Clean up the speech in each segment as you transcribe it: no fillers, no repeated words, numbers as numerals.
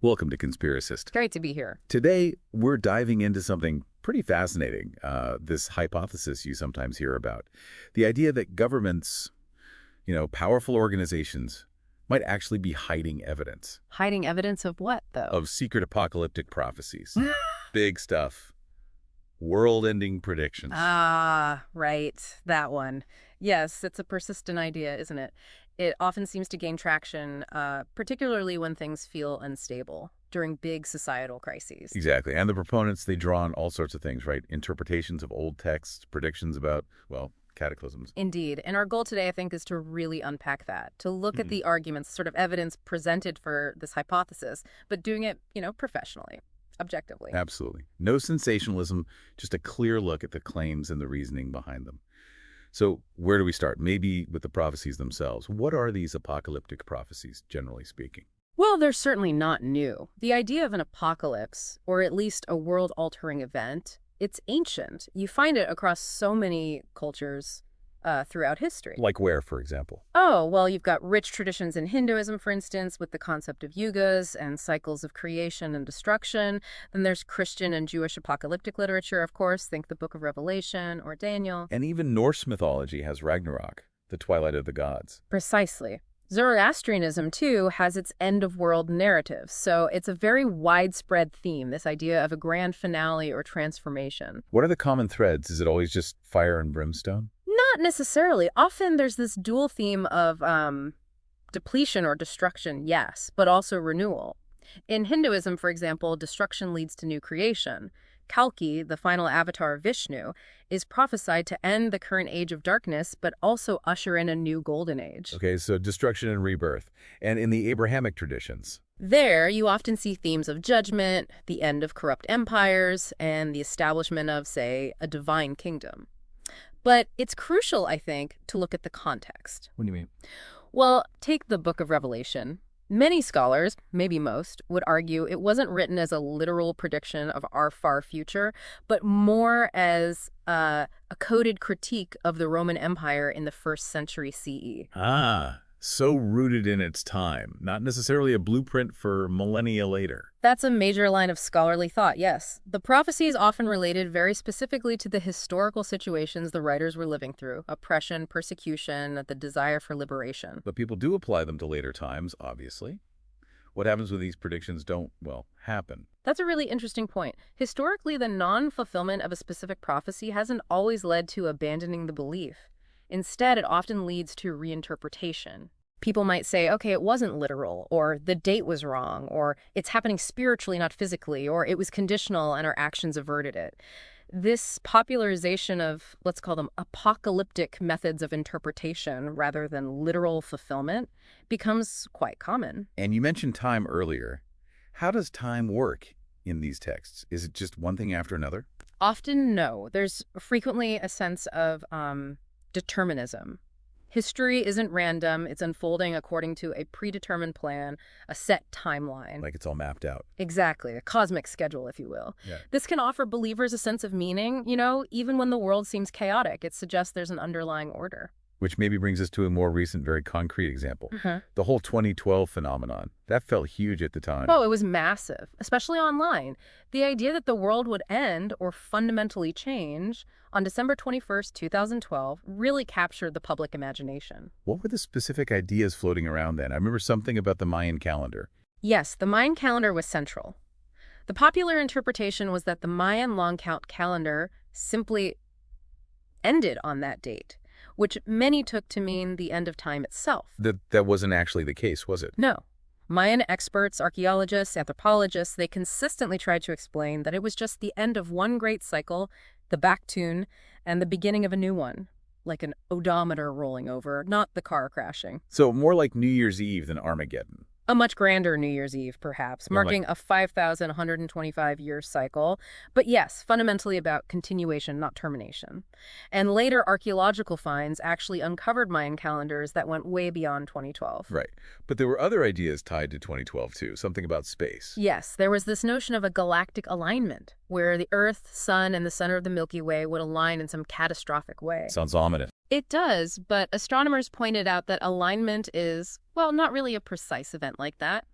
Welcome to Conspiracist. Great to be here. Today, we're diving into something pretty fascinating, this hypothesis you sometimes hear about. The idea that governments, powerful organizations, might actually be hiding evidence. Hiding evidence of what, though? Of secret apocalyptic prophecies. Big stuff. World-ending predictions. Ah, right. That one. Yes, it's a persistent idea, isn't it? It often seems to gain traction, particularly when things feel unstable, during big societal crises. Exactly. And the proponents, they draw on all sorts of things, right? Interpretations of old texts, predictions about, cataclysms. Indeed. And our goal today, I think, is to really unpack that, to look at the arguments, sort of evidence presented for this hypothesis, but doing it, professionally, objectively. Absolutely. No sensationalism, just a clear look at the claims and the reasoning behind them. So where do we start? Maybe with the prophecies themselves. What are these apocalyptic prophecies, generally speaking? Well, they're certainly not new. The idea of an apocalypse, or at least a world-altering event, it's ancient. You find it across so many cultures throughout history. Like where, for example? Oh, well, you've got rich traditions in Hinduism, for instance, with the concept of yugas and cycles of creation and destruction. Then there's Christian and Jewish apocalyptic literature, of course. Think the Book of Revelation or Daniel. And even Norse mythology has Ragnarok, the twilight of the gods. Precisely. Zoroastrianism, too, has its end-of-world narrative, so it's a very widespread theme, this idea of a grand finale or transformation. What are the common threads? Is it always just fire and brimstone? Not necessarily. Often there's this dual theme of depletion or destruction, yes, but also renewal. In Hinduism, for example, destruction leads to new creation. Kalki, the final avatar of Vishnu, is prophesied to end the current age of darkness, but also usher in a new golden age. Okay, so destruction and rebirth. And in the Abrahamic traditions? There, you often see themes of judgment, the end of corrupt empires, and the establishment of, say, a divine kingdom. But it's crucial, I think, to look at the context. What do you mean? Well, take the Book of Revelation. Many scholars, maybe most, would argue it wasn't written as a literal prediction of our far future, but more as a coded critique of the Roman Empire in the 1st century CE. Ah, so rooted in its time, not necessarily a blueprint for millennia later. That's a major line of scholarly thought, yes. The prophecies often related very specifically to the historical situations the writers were living through: oppression, persecution, the desire for liberation. But people do apply them to later times, obviously. What happens when these predictions don't, happen? That's a really interesting point. Historically, the non-fulfillment of a specific prophecy hasn't always led to abandoning the belief. Instead, it often leads to reinterpretation. People might say, okay, it wasn't literal, or the date was wrong, or it's happening spiritually, not physically, or it was conditional and our actions averted it. This popularization of, let's call them apocalyptic methods of interpretation rather than literal fulfillment becomes quite common. And you mentioned time earlier. How does time work in these texts? Is it just one thing after another? Often, no. There's frequently a sense of determinism. History isn't random. It's unfolding according to a predetermined plan, a set timeline. Like it's all mapped out. Exactly. A cosmic schedule, if you will. Yeah. This can offer believers a sense of meaning, even when the world seems chaotic. It suggests there's an underlying order. Which maybe brings us to a more recent, very concrete example. The whole 2012 phenomenon. That felt huge at the time. Oh, it was massive, especially online. The idea that the world would end or fundamentally change on December 21st, 2012, really captured the public imagination. What were the specific ideas floating around then? I remember something about the Mayan calendar. Yes, the Mayan calendar was central. The popular interpretation was that the Mayan long count calendar simply ended on that date, which many took to mean the end of time itself. That wasn't actually the case, was it? No. Mayan experts, archaeologists, anthropologists, they consistently tried to explain that it was just the end of one great cycle, the back tune, and the beginning of a new one, like an odometer rolling over, not the car crashing. So more like New Year's Eve than Armageddon. A much grander New Year's Eve, perhaps, marking a 5,125-year cycle. But yes, fundamentally about continuation, not termination. And later archaeological finds actually uncovered Mayan calendars that went way beyond 2012. Right. But there were other ideas tied to 2012, too, something about space. Yes, there was this notion of a galactic alignment, where the Earth, Sun, and the center of the Milky Way would align in some catastrophic way. Sounds ominous. It does, but astronomers pointed out that alignment is, well, not really a precise event like that.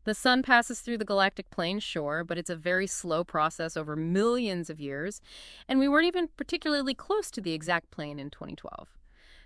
The sun passes through the galactic plane, sure, but it's a very slow process over millions of years, and we weren't even particularly close to the exact plane in 2012.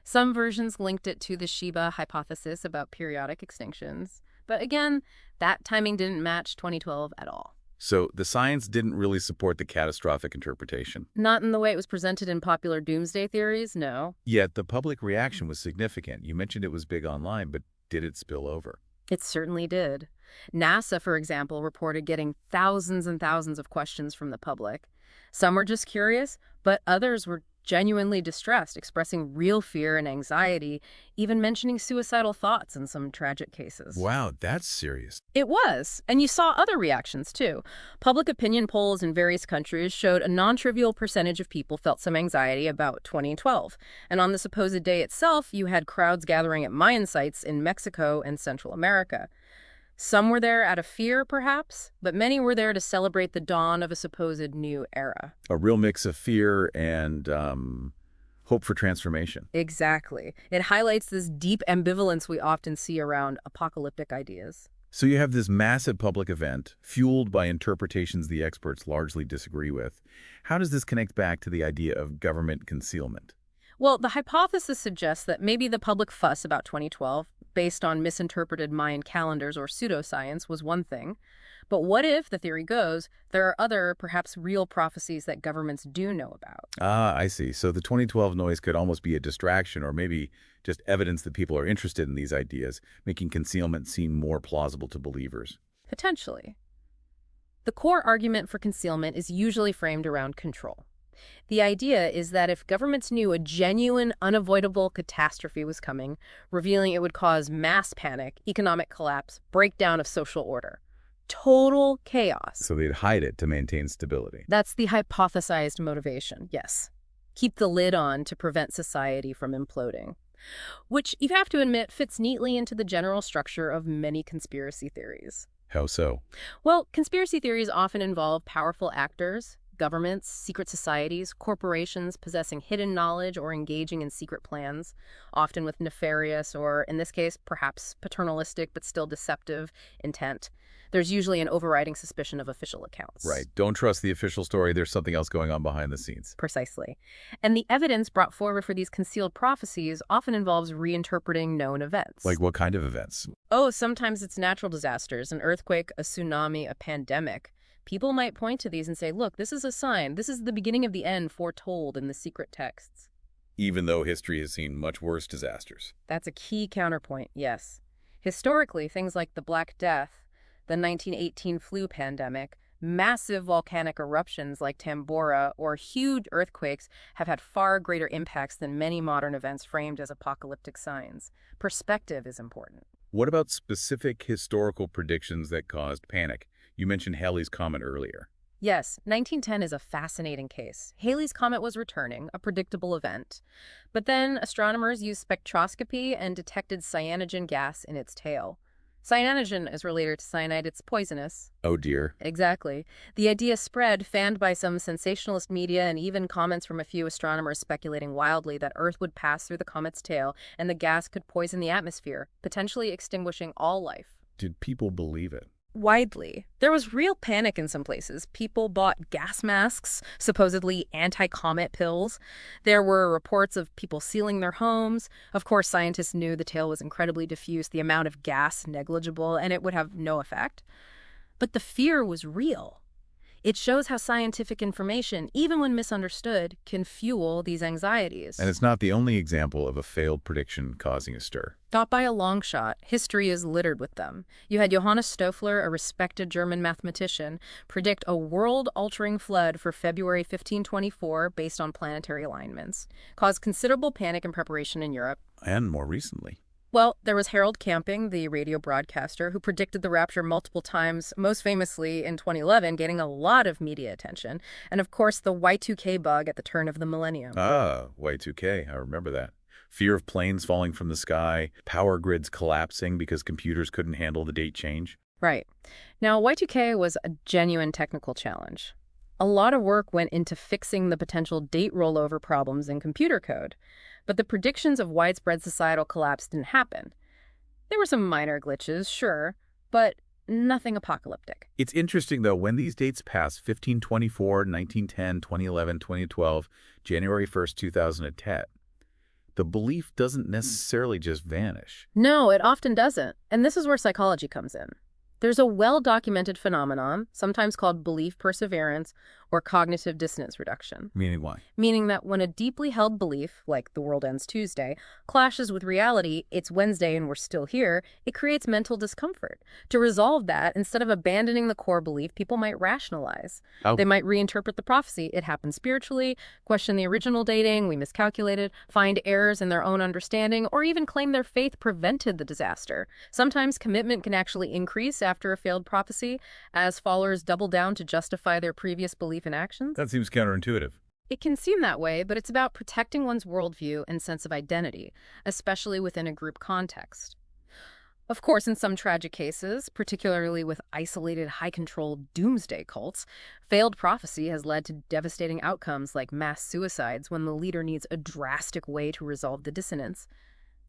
Some versions linked it to the Shiba hypothesis about periodic extinctions, but again, that timing didn't match 2012 at all. So the science didn't really support the catastrophic interpretation. Not in the way it was presented in popular doomsday theories, no. Yet the public reaction was significant. You mentioned it was big online, but did it spill over? It certainly did. NASA, for example, reported getting thousands and thousands of questions from the public. Some were just curious, but others were genuinely distressed, expressing real fear and anxiety, even mentioning suicidal thoughts in some tragic cases. Wow, that's serious. It was, and you saw other reactions too. Public opinion polls in various countries showed a non-trivial percentage of people felt some anxiety about 2012. And on the supposed day itself, you had crowds gathering at Mayan sites in Mexico and Central America. Some were there out of fear, perhaps, but many were there to celebrate the dawn of a supposed new era. A real mix of fear and hope for transformation. Exactly. It highlights this deep ambivalence we often see around apocalyptic ideas. So you have this massive public event, fueled by interpretations the experts largely disagree with. How does this connect back to the idea of government concealment? Well, the hypothesis suggests that maybe the public fuss about 2012, based on misinterpreted Mayan calendars or pseudoscience, was one thing. But what if, the theory goes, there are other, perhaps real prophecies that governments do know about? Ah, I see. So the 2012 noise could almost be a distraction or maybe just evidence that people are interested in these ideas, making concealment seem more plausible to believers. Potentially. The core argument for concealment is usually framed around control. The idea is that if governments knew a genuine, unavoidable catastrophe was coming, revealing it would cause mass panic, economic collapse, breakdown of social order, total chaos. So they'd hide it to maintain stability. That's the hypothesized motivation, yes. Keep the lid on to prevent society from imploding. Which, you have to admit, fits neatly into the general structure of many conspiracy theories. How so? Well, conspiracy theories often involve powerful actors, governments, secret societies, corporations possessing hidden knowledge or engaging in secret plans, often with nefarious or, in this case, perhaps paternalistic but still deceptive intent. There's usually an overriding suspicion of official accounts. Right. Don't trust the official story. There's something else going on behind the scenes. Precisely. And the evidence brought forward for these concealed prophecies often involves reinterpreting known events. Like what kind of events? Oh, sometimes it's natural disasters, an earthquake, a tsunami, a pandemic. People might point to these and say, look, this is a sign. This is the beginning of the end foretold in the secret texts. Even though history has seen much worse disasters. That's a key counterpoint, yes. Historically, things like the Black Death, the 1918 flu pandemic, massive volcanic eruptions like Tambora, or huge earthquakes have had far greater impacts than many modern events framed as apocalyptic signs. Perspective is important. What about specific historical predictions that caused panic? You mentioned Halley's Comet earlier. Yes, 1910 is a fascinating case. Halley's Comet was returning, a predictable event. But then astronomers used spectroscopy and detected cyanogen gas in its tail. Cyanogen is related to cyanide. It's poisonous. Oh dear. Exactly. The idea spread, fanned by some sensationalist media and even comments from a few astronomers speculating wildly that Earth would pass through the comet's tail and the gas could poison the atmosphere, potentially extinguishing all life. Did people believe it? Widely. There was real panic in some places. People bought gas masks, supposedly anti-comet pills. There were reports of people sealing their homes. Of course, scientists knew the tail was incredibly diffuse, the amount of gas negligible, and it would have no effect. But the fear was real. It shows how scientific information, even when misunderstood, can fuel these anxieties. And it's not the only example of a failed prediction causing a stir. Not by a long shot. History is littered with them. You had Johannes Stoffler, a respected German mathematician, predict a world-altering flood for February 1524 based on planetary alignments. Caused considerable panic and preparation in Europe. And more recently. Well, there was Harold Camping, the radio broadcaster, who predicted the rapture multiple times, most famously in 2011, getting a lot of media attention. And of course, the Y2K bug at the turn of the millennium. Ah, Y2K. I remember that. Fear of planes falling from the sky, power grids collapsing because computers couldn't handle the date change. Right. Now, Y2K was a genuine technical challenge. A lot of work went into fixing the potential date rollover problems in computer code. But the predictions of widespread societal collapse didn't happen. There were some minor glitches, sure, but nothing apocalyptic. It's interesting, though, when these dates pass, 1524, 1910, 2011, 2012, January 1st, 2010, the belief doesn't necessarily just vanish. No, it often doesn't. And this is where psychology comes in. There's a well-documented phenomenon, sometimes called belief perseverance or cognitive dissonance reduction. Meaning why? Meaning that when a deeply held belief, like the world ends Tuesday, clashes with reality, it's Wednesday and we're still here, it creates mental discomfort. To resolve that, instead of abandoning the core belief, people might rationalize. Oh. They might reinterpret the prophecy. It happened spiritually, question the original dating, we miscalculated, find errors in their own understanding, or even claim their faith prevented the disaster. Sometimes commitment can actually increase after a failed prophecy, as followers double down to justify their previous belief in actions. That seems counterintuitive. It can seem that way, but it's about protecting one's worldview and sense of identity, especially within a group context. Of course, in some tragic cases, particularly with isolated, high-control doomsday cults, failed prophecy has led to devastating outcomes like mass suicides when the leader needs a drastic way to resolve the dissonance.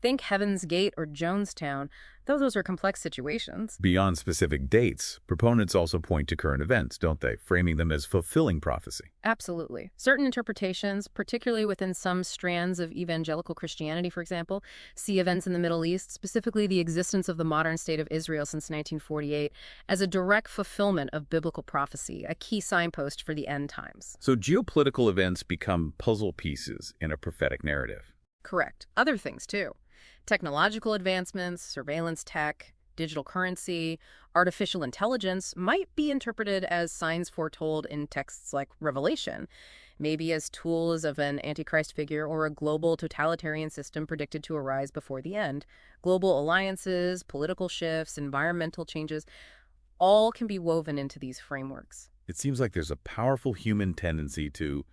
Think Heaven's Gate or Jonestown, though those are complex situations. Beyond specific dates, proponents also point to current events, don't they, framing them as fulfilling prophecy? Absolutely. Certain interpretations, particularly within some strands of evangelical Christianity, for example, see events in the Middle East, specifically the existence of the modern state of Israel since 1948, as a direct fulfillment of biblical prophecy, a key signpost for the end times. So geopolitical events become puzzle pieces in a prophetic narrative. Correct. Other things, too. Technological advancements, surveillance tech, digital currency, artificial intelligence might be interpreted as signs foretold in texts like Revelation, maybe as tools of an antichrist figure or a global totalitarian system predicted to arise before the end. Global alliances, political shifts, environmental changes, all can be woven into these frameworks. It seems like there's a powerful human tendency to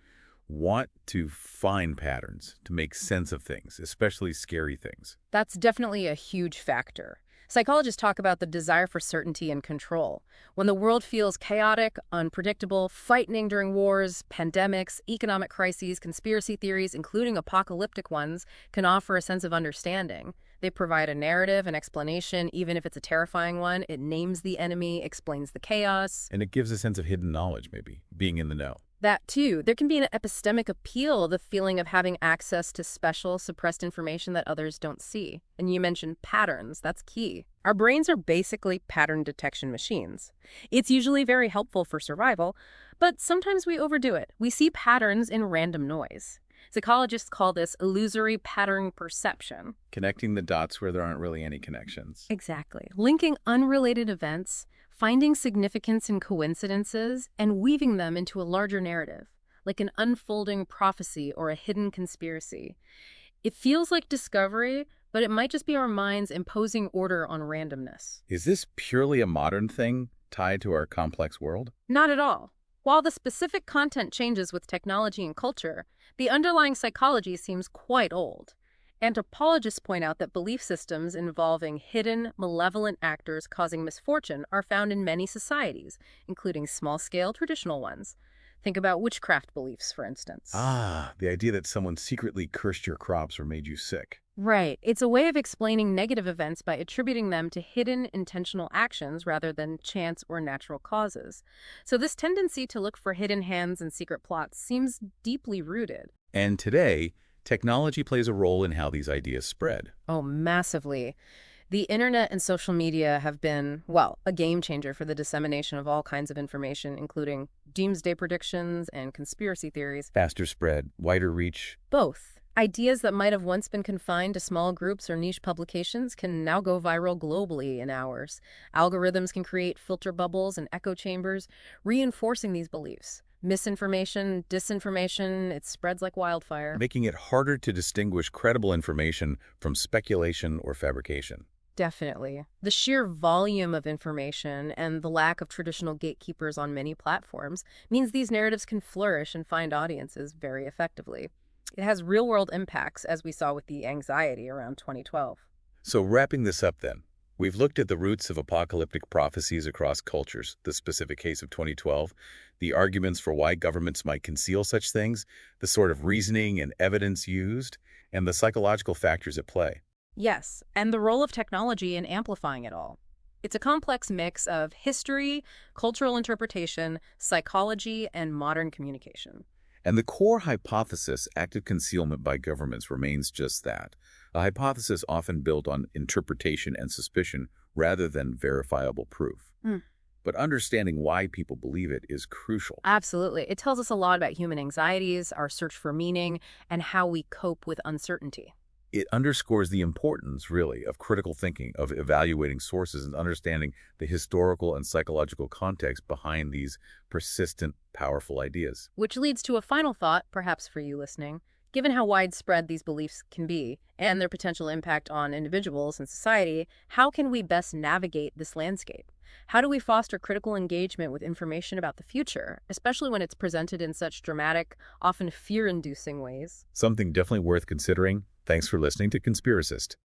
want to find patterns, to make sense of things, especially scary things. That's definitely a huge factor. Psychologists talk about the desire for certainty and control. When the world feels chaotic, unpredictable, frightening during wars, pandemics, economic crises, conspiracy theories, including apocalyptic ones, can offer a sense of understanding. They provide a narrative, an explanation, even if it's a terrifying one. It names the enemy, explains the chaos. And it gives a sense of hidden knowledge, maybe, being in the know. That, too. There can be an epistemic appeal, the feeling of having access to special, suppressed information that others don't see. And you mentioned patterns. That's key. Our brains are basically pattern detection machines. It's usually very helpful for survival, but sometimes we overdo it. We see patterns in random noise. Psychologists call this illusory pattern perception. Connecting the dots where there aren't really any connections. Exactly. Linking unrelated events, finding significance in coincidences, and weaving them into a larger narrative, like an unfolding prophecy or a hidden conspiracy. It feels like discovery, but it might just be our minds imposing order on randomness. Is this purely a modern thing tied to our complex world? Not at all. While the specific content changes with technology and culture, the underlying psychology seems quite old. Anthropologists point out that belief systems involving hidden, malevolent actors causing misfortune are found in many societies, including small-scale traditional ones. Think about witchcraft beliefs, for instance. Ah, the idea that someone secretly cursed your crops or made you sick. Right. It's a way of explaining negative events by attributing them to hidden, intentional actions rather than chance or natural causes. So this tendency to look for hidden hands and secret plots seems deeply rooted. And today, technology plays a role in how these ideas spread. Oh, massively. The internet and social media have been, well, a game changer for the dissemination of all kinds of information, including doomsday predictions and conspiracy theories. Faster spread, wider reach. Both. Ideas that might have once been confined to small groups or niche publications can now go viral globally in hours. Algorithms can create filter bubbles and echo chambers, reinforcing these beliefs. Misinformation, disinformation, it spreads like wildfire. Making it harder to distinguish credible information from speculation or fabrication. Definitely. The sheer volume of information and the lack of traditional gatekeepers on many platforms means these narratives can flourish and find audiences very effectively. It has real-world impacts, as we saw with the anxiety around 2012. So wrapping this up then, we've looked at the roots of apocalyptic prophecies across cultures, the specific case of 2012, the arguments for why governments might conceal such things, the sort of reasoning and evidence used, and the psychological factors at play. Yes, and the role of technology in amplifying it all. It's a complex mix of history, cultural interpretation, psychology, and modern communication. And the core hypothesis, active concealment by governments, remains just that. A hypothesis often built on interpretation and suspicion rather than verifiable proof. Hmm. But understanding why people believe it is crucial. Absolutely. It tells us a lot about human anxieties, our search for meaning, and how we cope with uncertainty. It underscores the importance, really, of critical thinking, of evaluating sources and understanding the historical and psychological context behind these persistent, powerful ideas. Which leads to a final thought, perhaps for you listening. Given how widespread these beliefs can be and their potential impact on individuals and society, how can we best navigate this landscape? How do we foster critical engagement with information about the future, especially when it's presented in such dramatic, often fear-inducing ways? Something definitely worth considering. Thanks for listening to Conspiracist.